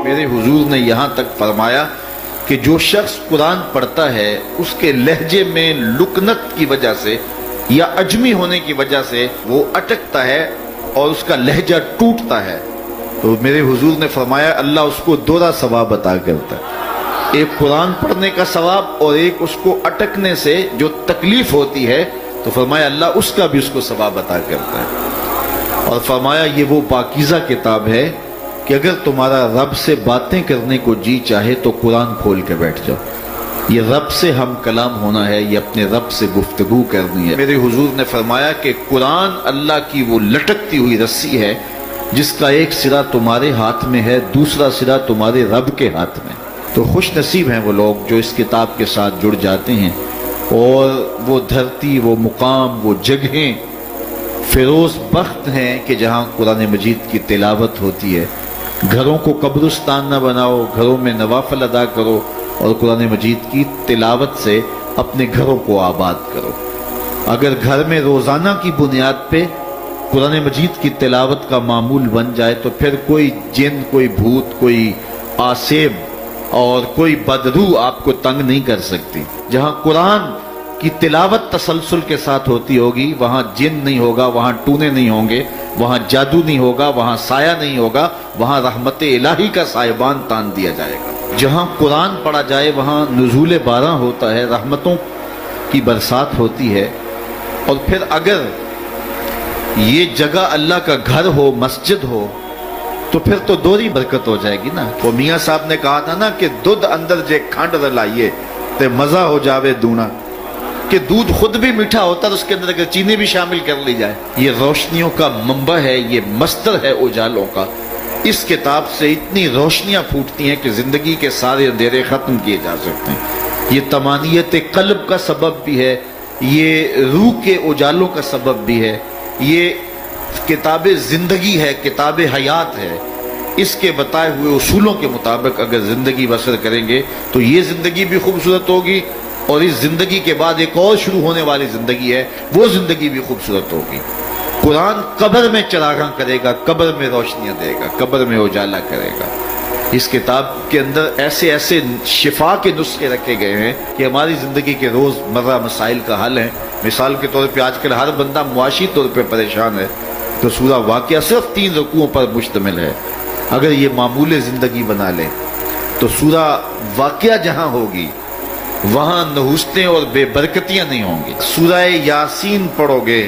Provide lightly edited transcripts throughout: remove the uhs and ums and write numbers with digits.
میرے حضور نے یہاں تک فرمایا کہ جو شخص قرآن پڑھتا ہے اس کے لہجے میں لکنت کی وجہ سے یا عجمی ہونے کی وجہ سے وہ اٹکتا ہے اور اس کا لہجہ ٹوٹتا ہے، تو میرے حضور نے فرمایا اللہ اس کو دوہرا ثواب عطا کرتا ہے، ایک قرآن پڑھنے کا ثواب اور ایک اس کو اٹکنے سے جو تکلیف ہوتی ہے، تو فرمایا اللہ اس کا بھی اس کو ثواب عطا کرتا ہے۔ اور فرمایا یہ وہ پاکیزہ کتاب ہے کہ اگر تمہارا رب سے باتیں کرنے کو جی چاہے تو قرآن کھول کے بیٹھ جاؤ، یہ رب سے ہم کلام ہونا ہے، یہ اپنے رب سے گفتگو کرنی ہے۔ میرے حضور نے فرمایا کہ قرآن اللہ کی وہ لٹکتی ہوئی رسی ہے جس کا ایک سرا تمہارے ہاتھ میں ہے، دوسرا سرا تمہارے رب کے ہاتھ میں۔ تو خوش نصیب ہیں وہ لوگ جو اس کتاب کے ساتھ جڑ جاتے ہیں اور وہ دھرتی، وہ مقام، وہ جگہیں فیروز بخت ہیں کہ جہاں قرآن مجید کی تلاوت ہوتی ہے۔ گھروں کو قبرستان نہ بناؤ، گھروں میں نوافل ادا کرو اور قرآن مجید کی تلاوت سے اپنے گھروں کو آباد کرو۔ اگر گھر میں روزانہ کی بنیاد پہ قرآن مجید کی تلاوت کا معمول بن جائے تو پھر کوئی جن، کوئی بھوت، کوئی آسیب اور کوئی بدرو آپ کو تنگ نہیں کر سکتی۔ جہاں قرآن کی تلاوت تسلسل کے ساتھ ہوتی ہوگی وہاں جن نہیں ہوگا، وہاں ٹونے نہیں ہوں گے، وہاں جادو نہیں ہوگا، وہاں سایہ نہیں ہوگا، وہاں رحمت الہی کا سائبان تان دیا جائے گا۔ جہاں قرآن پڑھا جائے وہاں نزول باران ہوتا ہے، رحمتوں کی برسات ہوتی ہے۔ اور پھر اگر یہ جگہ اللہ کا گھر ہو، مسجد ہو، تو پھر تو دوہری برکت ہو جائے گی نا۔ وہ میاں صاحب نے کہا تھا نا کہ دودھ اندر جے کھنڈ رلائیے تے مزہ ہو جاوے دونا، کہ دودھ خود بھی میٹھا ہوتا ہے، اس کے اندر اگر چینی بھی شامل کر لی جائے۔ یہ روشنیوں کا منبع ہے، یہ مصدر ہے اجالوں کا۔ اس کتاب سے اتنی روشنیاں پھوٹتی ہیں کہ زندگی کے سارے اندھیرے ختم کیے جا سکتے ہیں۔ یہ طمانیت قلب کا سبب بھی ہے، یہ روح کے اجالوں کا سبب بھی ہے، یہ کتاب زندگی ہے، کتاب حیات ہے۔ اس کے بتائے ہوئے اصولوں کے مطابق اگر زندگی بسر کریں گے تو یہ زندگی بھی خوبصورت ہوگی، اور اس زندگی کے بعد ایک اور شروع ہونے والی زندگی ہے، وہ زندگی بھی خوبصورت ہوگی۔ قرآن قبر میں چراغاں کرے گا، قبر میں روشنیاں دے گا، قبر میں اجالا کرے گا۔ اس کتاب کے اندر ایسے ایسے شفا کے نسخے رکھے گئے ہیں کہ ہماری زندگی کے روز مرہ مسائل کا حل ہے۔ مثال کے طور پہ آج کل ہر بندہ معاشی طور پہ پریشان ہے، تو سورہ واقعہ صرف 3 رکوعوں پر مشتمل ہے۔ اگر یہ معمول زندگی بنا لیں تو سورہ واقعہ جہاں ہوگی وہاں نحوستیں اور بے برکتیاں نہیں ہوں گی۔ سورہ یاسین پڑھو گے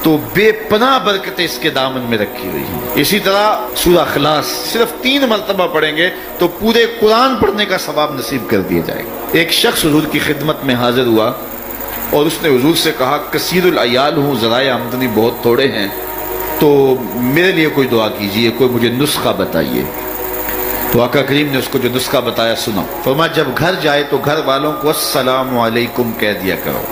تو بے پناہ برکتیں اس کے دامن میں رکھی ہوئی ہیں۔ اسی طرح سورہ اخلاص صرف 3 مرتبہ پڑھیں گے تو پورے قرآن پڑھنے کا ثواب نصیب کر دیا جائے گا۔ ایک شخص حضور کی خدمت میں حاضر ہوا اور اس نے حضور سے کہا کثیر العیال ہوں، ذرائع آمدنی بہت تھوڑے ہیں، تو میرے لیے کوئی دعا کیجئے، کوئی مجھے نسخہ بتائیے۔ تو آقا کریم نے اس کو جو نسخہ بتایا سنو۔ فرمایا جب گھر جائے تو گھر والوں کو السلام علیکم کہہ دیا کرو۔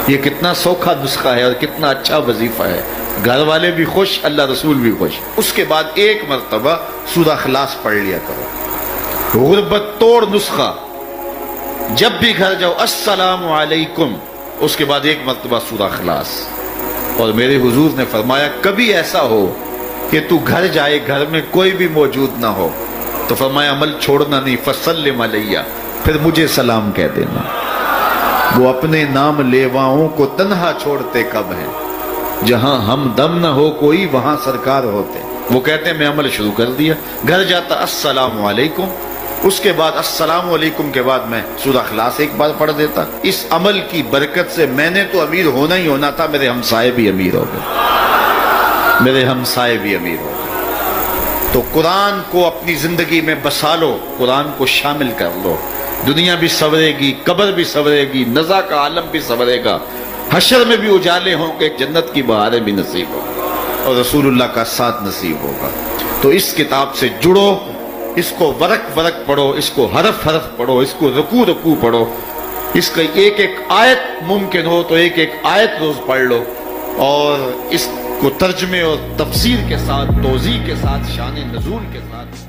یہ کتنا سوکھا نسخہ ہے اور کتنا اچھا وظیفہ ہے، گھر والے بھی خوش، اللہ رسول بھی خوش۔ اس کے بعد 1 مرتبہ سورہ اخلاص پڑھ لیا کرو۔ غربت توڑ نسخہ، جب بھی گھر جاؤ السلام علیکم، اس کے بعد 1 مرتبہ سورہ اخلاص۔ اور میرے حضور نے فرمایا کبھی ایسا ہو کہ تو گھر جائے، گھر میں کوئی بھی موجود نہ ہو، تو فرمایا عمل چھوڑنا نہیں، فسلم علیہ، پھر مجھے سلام کہہ دینا۔ وہ اپنے نام لیواؤں کو تنہا چھوڑتے کب ہیں، جہاں ہم دم نہ ہو کوئی وہاں سرکار ہوتے۔ وہ کہتے ہیں میں عمل شروع کر دیا، گھر جاتا السلام علیکم، اس کے بعد السلام علیکم کے بعد میں سورہ اخلاص 1 بار پڑھ دیتا۔ اس عمل کی برکت سے میں نے تو امیر ہونا ہی ہونا تھا، میرے ہمسائے بھی امیر ہو گئے، میرے ہمسائے بھی امیر ہو گئے۔ تو قرآن کو اپنی زندگی میں بسا لو، قرآن کو شامل کر لو، دنیا بھی سورے گی، قبر بھی سورے گی، نزا کا عالم بھی سورے گا، حشر میں بھی اجالے ہوں گے، جنت کی بہاریں بھی نصیب ہوں گی، اور رسول اللہ کا ساتھ نصیب ہوگا۔ تو اس کتاب سے جڑو، اس کو ورق ورق پڑھو، اس کو حرف حرف پڑھو، اس کو رکوع رکوع پڑھو، اس کا ایک ایک آیت ممکن ہو تو ایک ایک آیت روز پڑھ لو، اور اس کو ترجمے اور تفسیر کے ساتھ، توضیح کے ساتھ، شان نزول کے ساتھ